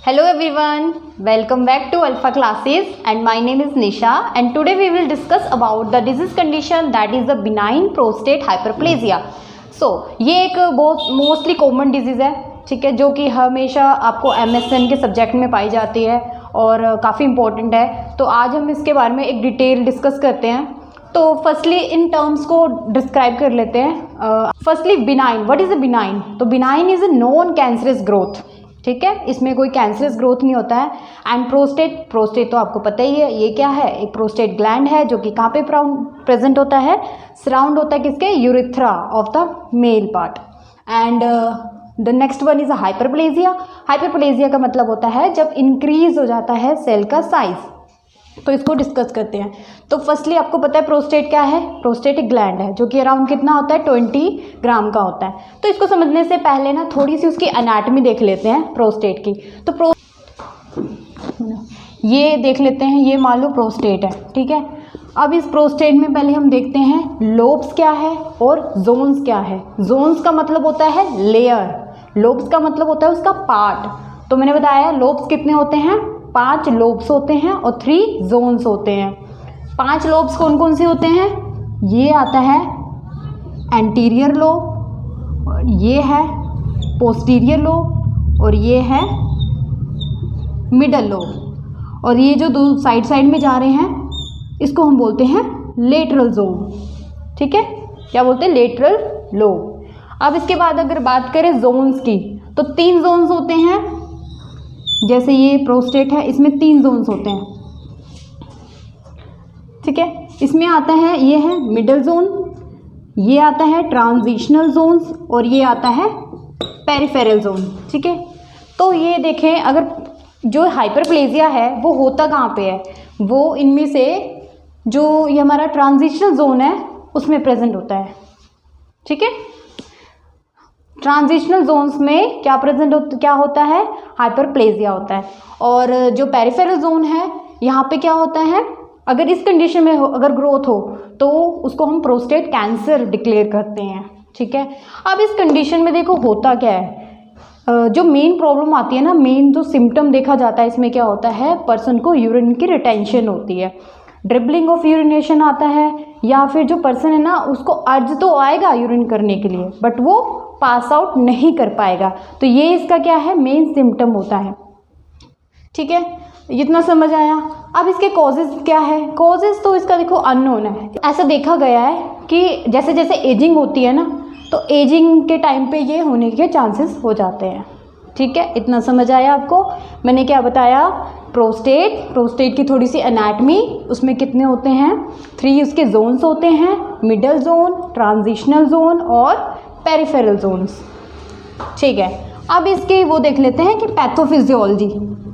Hello everyone, welcome back to Alpha classes and my name is Nisha and today we will discuss about the disease condition that is the benign prostate hyperplasia. So ये एक बहुत mostly common disease है, ठीक है, जो कि हमेशा आपको MSN के सब्जेक्ट में पाई जाती है और काफ़ी इंपॉर्टेंट है। तो आज हम इसके बारे में एक डिटेल डिस्कस करते हैं। तो फर्स्टली इन टर्म्स को डिस्क्राइब कर लेते हैं। Firstly benign, what is a benign? तो benign is a non cancerous growth, ठीक है, इसमें कोई कैंसरस ग्रोथ नहीं होता है। एंड प्रोस्टेट तो आपको पता ही है, ये क्या है, एक प्रोस्टेट ग्लैंड है जो कि कहाँ पे प्रेजेंट होता है, सराउंड होता है किसके, urethra of the male part. And the next one is a hyperplasia. Hyperplasia का मतलब होता है जब इंक्रीज हो जाता है सेल का साइज। तो इसको डिस्कस करते हैं। तो फर्स्टली आपको पता है प्रोस्टेट क्या है, प्रोस्टेट एक ग्लैंड है जो कि अराउंड कितना होता है, 20 ग्राम का होता है। तो इसको समझने से पहले ना थोड़ी सी उसकी एनाटॉमी देख लेते हैं प्रोस्टेट की। तो ये देख लेते हैं, ये मान लो प्रोस्टेट है, ठीक है। अब इस प्रोस्टेट में पहले हम देखते हैं लोब्स क्या है और जोन्स क्या है। जोन्स का मतलब होता है लेयर, लोब्स का मतलब होता है उसका पार्ट। तो मैंने बताया लोब्स कितने होते हैं, 5 लोब्स होते हैं और 3 जोन्स होते हैं। 5 लोब्स कौन कौन से होते हैं, ये आता है एंटीरियर लोब, ये है पोस्टीरियर लोब और ये है मिडल लोब। और ये जो दो साइड में जा रहे हैं इसको हम बोलते हैं लेटरल जोन, ठीक है, क्या बोलते हैं, लेटरल लोब। अब इसके बाद अगर बात करें जोन्स की तो 3 जोन्स होते हैं। जैसे ये प्रोस्टेट है, इसमें 3 जोन्स होते हैं, ठीक है। इसमें आता है, ये है मिडल जोन, ये आता है ट्रांजिशनल जोन्स और ये आता है पेरिफेरल जोन, ठीक है। तो ये देखें, अगर जो हाइपरप्लेजिया है वो होता कहाँ पे है, वो इनमें से जो ये हमारा ट्रांजिशनल जोन है उसमें प्रेजेंट होता है, ठीक है। ट्रांजिशनल जोन्स में क्या होता है, हाइपरप्लेजिया होता है। और जो पेरिफेरल जोन है यहाँ पे क्या होता है, अगर इस कंडीशन में हो, अगर ग्रोथ हो तो उसको हम प्रोस्टेट कैंसर डिक्लेयर करते हैं, ठीक है। अब इस कंडीशन में देखो होता क्या है, जो मेन प्रॉब्लम आती है ना, मेन जो सिम्टम देखा जाता है इसमें क्या होता है, पर्सन को यूरिन की रिटेंशन होती है, ड्रिबलिंग ऑफ यूरिनेशन आता है, या फिर जो पर्सन है ना उसको अर्ज तो आएगा यूरिन करने के लिए बट वो पास आउट नहीं कर पाएगा। तो ये इसका क्या है, मेन सिम्टम होता है, ठीक है। इतना समझ आया। अब इसके कॉजेज़ क्या है, कॉजेज़ तो इसका देखो अननोन है। ऐसा देखा गया है कि जैसे जैसे एजिंग होती है ना, तो एजिंग के टाइम पे ये होने के चांसेस हो जाते हैं, ठीक है। इतना समझ आया आपको। मैंने क्या बताया, प्रोस्टेट की थोड़ी सी एनाटमी, उसमें कितने होते हैं, 3 उसके जोन्स होते हैं, मिडल जोन, ट्रांजिशनल जोन और पेरिफेरल जोन्स, ठीक है। अब इसके वो देख लेते हैं कि पैथोफिजियोलॉजी।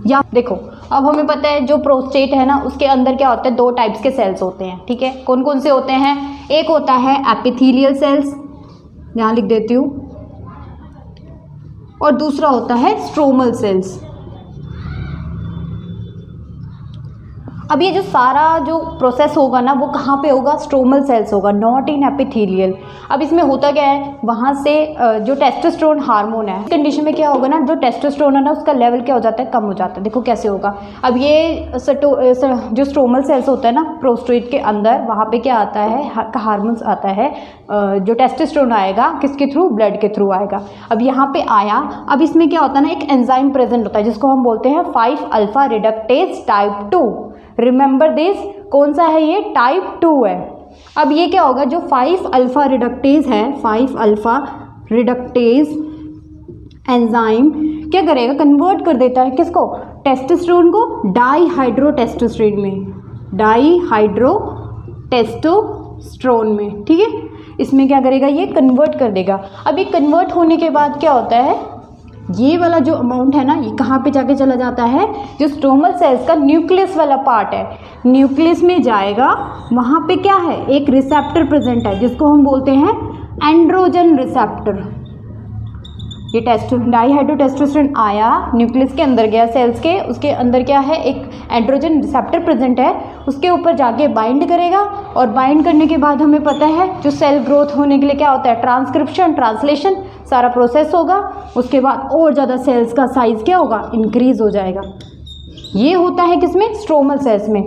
या देखो, अब हमें पता है जो प्रोस्टेट है ना उसके अंदर क्या होता है, 2 टाइप्स के सेल्स होते हैं, ठीक है। कौन कौन से होते हैं, एक होता है एपिथेलियल सेल्स, यहाँ लिख देती हूँ, और दूसरा होता है स्ट्रोमल सेल्स। अब ये जो सारा जो प्रोसेस होगा ना वो कहाँ पे होगा, स्ट्रोमल सेल्स होगा, नॉट इन एपिथेलियल। अब इसमें होता क्या है, वहाँ से जो टेस्टोस्टेरोन हार्मोन है, कंडीशन में क्या होगा ना, जो टेस्टोस्टेरोन है ना उसका लेवल क्या हो जाता है, कम हो जाता है। देखो कैसे होगा। अब ये जो स्ट्रोमल सेल्स होता है ना प्रोस्टेट के अंदर, वहाँ पे क्या आता है, हार्मोन्स आता है, जो टेस्टोस्टेरोन आएगा किसके थ्रू, ब्लड के थ्रू आएगा। अब यहाँ पे आया, अब इसमें क्या होता है ना, एक एंजाइम प्रेजेंट होता है जिसको हम बोलते हैं 5 alpha reductase type 2। Remember this, कौन सा है ये, टाइप 2 है। अब ये क्या होगा, जो 5 अल्फा रिडक्टेज है, 5 अल्फा रिडक्टेज एंजाइम क्या करेगा, कन्वर्ट कर देता है किसको, टेस्टोस्टेरोन को डाईहाइड्रोटेस्टोस्टेरोन में, डाईहाइड्रोटेस्टोस्टेरोन में, ठीक है। इसमें क्या करेगा, ये कन्वर्ट कर देगा। अब ये कन्वर्ट होने के बाद क्या होता है, ये वाला जो अमाउंट है ना ये कहाँ पे जाके चला जाता है, जो स्ट्रोमल सेल्स का न्यूक्लियस वाला पार्ट है, न्यूक्लियस में जाएगा। वहाँ पे क्या है, एक रिसेप्टर प्रेजेंट है जिसको हम बोलते हैं एंड्रोजन रिसेप्टर। ये डाईहाइड्रोटेस्टोस्टेरोन आया, न्यूक्लियस के अंदर गया सेल्स के, उसके अंदर क्या है, एक एंड्रोजन रिसेप्टर प्रेजेंट है, उसके ऊपर जाके बाइंड करेगा और बाइंड करने के बाद हमें पता है जो सेल ग्रोथ होने के लिए क्या होता है, ट्रांसक्रिप्शन, ट्रांसलेशन, सारा प्रोसेस होगा। उसके बाद और ज़्यादा सेल्स का साइज क्या होगा, इंक्रीज हो जाएगा। ये होता है किसमें, स्ट्रोमल सेल्स में।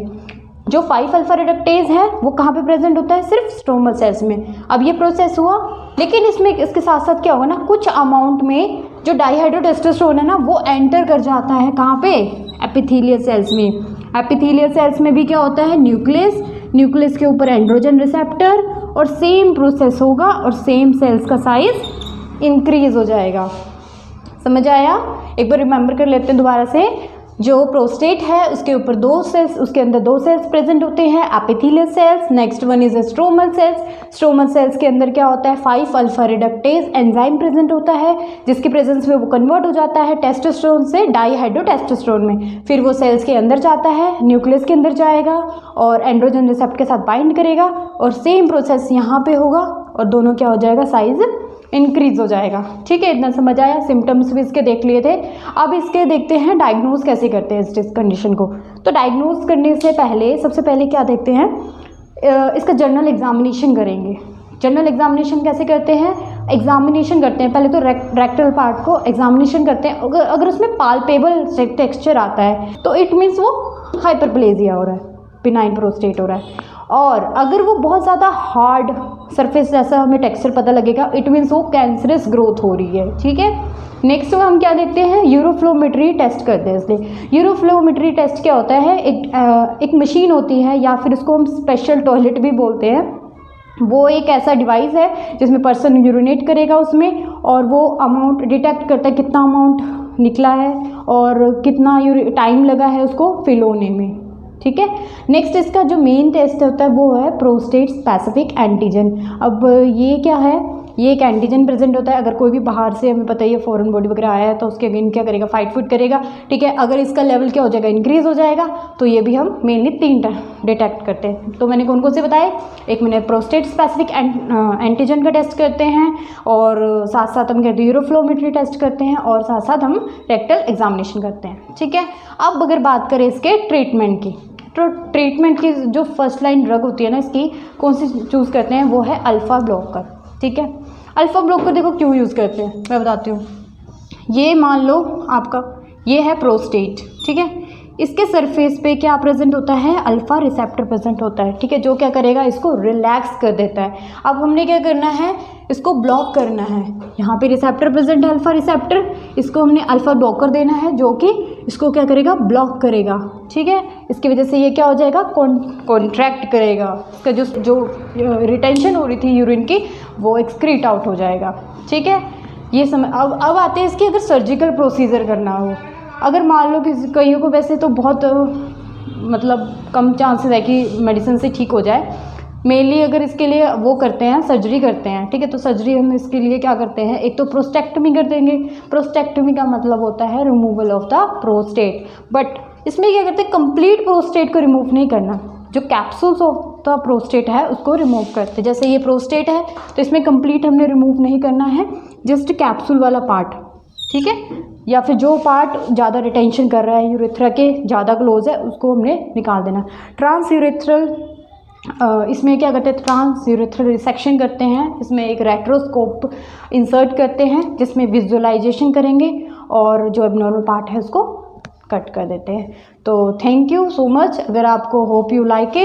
जो 5 अल्फा रिडक्टेज है वो कहाँ पे प्रेजेंट होता है, सिर्फ स्ट्रोमल सेल्स में। अब ये प्रोसेस हुआ, लेकिन इसमें इसके साथ साथ क्या होगा ना, कुछ अमाउंट में जो डाईहाइड्रोटेस्टोस्टेरोन है ना वो एंटर कर जाता है कहाँ पे, एपिथेलियल सेल्स में। एपिथेलियल सेल्स में भी क्या होता है, न्यूक्लियस, न्यूक्लियस के ऊपर एंड्रोजन रिसेप्टर, और सेम प्रोसेस होगा और सेम सेल्स का साइज इंक्रीज हो जाएगा। समझ आया? एक बार रिमेंबर कर लेते हैं दोबारा से। जो प्रोस्टेट है उसके ऊपर 2 सेल्स, उसके अंदर 2 सेल्स प्रेजेंट होते हैं, epithelial cells. Next one is stromal cells. Stromal cells के अंदर क्या होता है, 5 अल्फा रिडक्टेज एंजाइम प्रेजेंट होता है, जिसके प्रेजेंस में वो कन्वर्ट हो जाता है टेस्टोस्टेरोन से डाईहाइड्रोटेस्टोस्टेरोन में। फिर वो सेल्स के अंदर जाता है, न्यूक्लियस के अंदर जाएगा और एंड्रोजन रिसेप्टर के साथ बाइंड करेगा और सेम प्रोसेस यहाँ पे होगा और दोनों क्या हो जाएगा, साइज इंक्रीज हो जाएगा। ठीक है, इतना समझ आया? सिम्टम्स भी इसके देख लिए थे। अब इसके देखते हैं डायग्नोज कैसे करते हैं इस कंडीशन को। तो डायग्नोज करने से पहले सबसे पहले क्या देखते हैं, इसका जर्नल एग्जामिनेशन करेंगे। जर्नल एग्जामिनेशन कैसे करते हैं, एग्जामिनेशन करते हैं पहले तो रेक्टल पार्ट को एग्जामिनेशन करते हैं। अगर उसमें पाल्पेबल टेक्सचर आता है तो इट मीन्स वो हाइपरप्लेजिया हो रहा है, बिनाइन प्रोस्टेट हो रहा है। और अगर वो बहुत ज़्यादा हार्ड सरफेस जैसा हमें टेक्सचर पता लगेगा, इट मीन्स वो कैंसरस ग्रोथ हो रही है। ठीक है, नेक्स्ट में हम क्या देखते हैं, यूरोफ्लोमेट्री टेस्ट करते हैं। इसलिए यूरोफ्लोमेट्री टेस्ट क्या होता है, एक मशीन होती है या फिर उसको हम स्पेशल टॉयलेट भी बोलते हैं। वो एक ऐसा डिवाइस है जिसमें पर्सन यूरिनेट करेगा उसमें, और वो अमाउंट डिटेक्ट करता है कितना अमाउंट निकला है और कितना टाइम लगा है उसको फिल होने में। ठीक है, नेक्स्ट इसका जो मेन टेस्ट होता है वो है प्रोस्टेट स्पेसिफिक एंटीजन। अब ये क्या है, ये एक एंटीजन प्रेजेंट होता है। अगर कोई भी बाहर से, हमें पता ही है फॉरेन बॉडी वगैरह आया है तो उसके अगेंस्ट क्या करेगा, फाइट फूट करेगा। ठीक है, अगर इसका लेवल क्या हो जाएगा, इंक्रीज हो जाएगा, तो ये भी हम मेनली 3 डिटेक्ट करते हैं। तो मैंने कौन कौन से बताए, एक मैंने प्रोस्टेट स्पेसिफिक एंटीजन का टेस्ट करते हैं, और साथ साथ हम कहते हैं यूरोफ्लोमेट्री टेस्ट करते हैं, और साथ साथ हम रेक्टल एग्जामिनेशन करते हैं। ठीक है, अब अगर बात करें इसके ट्रीटमेंट की, तो ट्रीटमेंट की जो फर्स्ट लाइन ड्रग होती है ना इसकी, कौन सी चूज़ करते हैं, वो है अल्फ़ा ब्लॉकर। ठीक है, अल्फ़ा ब्लॉकर देखो क्यों यूज़ करते हैं, मैं बताती हूँ। ये मान लो आपका ये है प्रोस्टेट, ठीक है, इसके सरफेस पे क्या प्रेजेंट होता है, अल्फ़ा रिसेप्टर प्रेजेंट होता है। ठीक है, जो क्या करेगा, इसको रिलैक्स कर देता है। अब हमने क्या करना है, इसको ब्लॉक करना है। यहाँ पे रिसेप्टर प्रेजेंट है, अल्फ़ा रिसेप्टर, इसको हमने अल्फ़ा ब्लॉकर देना है जो कि इसको क्या करेगा, ब्लॉक करेगा। ठीक है, इसकी वजह से ये क्या हो जाएगा, कॉन्ट्रैक्ट करेगा, इसका जो रिटेंशन हो रही थी यूरिन की वो एक्सक्रीट आउट हो जाएगा। ठीक है, ये समय अब आते हैं इसकी, अगर सर्जिकल प्रोसीजर करना हो, अगर मान लो कि कईयों को वैसे तो बहुत मतलब कम चांसेस है कि मेडिसिन से ठीक हो जाए। मेनली अगर इसके लिए वो करते हैं, सर्जरी करते हैं। ठीक है, तो सर्जरी हम इसके लिए क्या करते हैं, एक तो प्रोस्टेक्टमी कर देंगे। प्रोस्टेक्टमी का मतलब होता है removal of the prostate, but इसमें क्या करते हैं, कंप्लीट प्रोस्टेट को रिमूव नहीं करना, जो कैप्सूल्स ऑफ द प्रोस्टेट है उसको रिमूव करते। जैसे ये प्रोस्टेट है तो इसमें कंप्लीट हमने रिमूव नहीं करना है, जस्ट कैप्सूल वाला पार्ट। ठीक है, या फिर जो पार्ट ज़्यादा रिटेंशन कर रहा है, यूरेथ्रा के ज़्यादा क्लोज है, उसको हमने निकाल देना। ट्रांस यूरेथ्रल इसमें क्या करते हैं, ट्रांस यूरेथ्रल रिसेक्शन करते हैं। इसमें एक रेट्रोस्कोप इंसर्ट करते हैं जिसमें विजुअलाइजेशन करेंगे और जो एबनॉर्मल पार्ट है उसको कट कर देते हैं। तो थैंक यू सो मच। अगर आपको होप यू लाइक इट।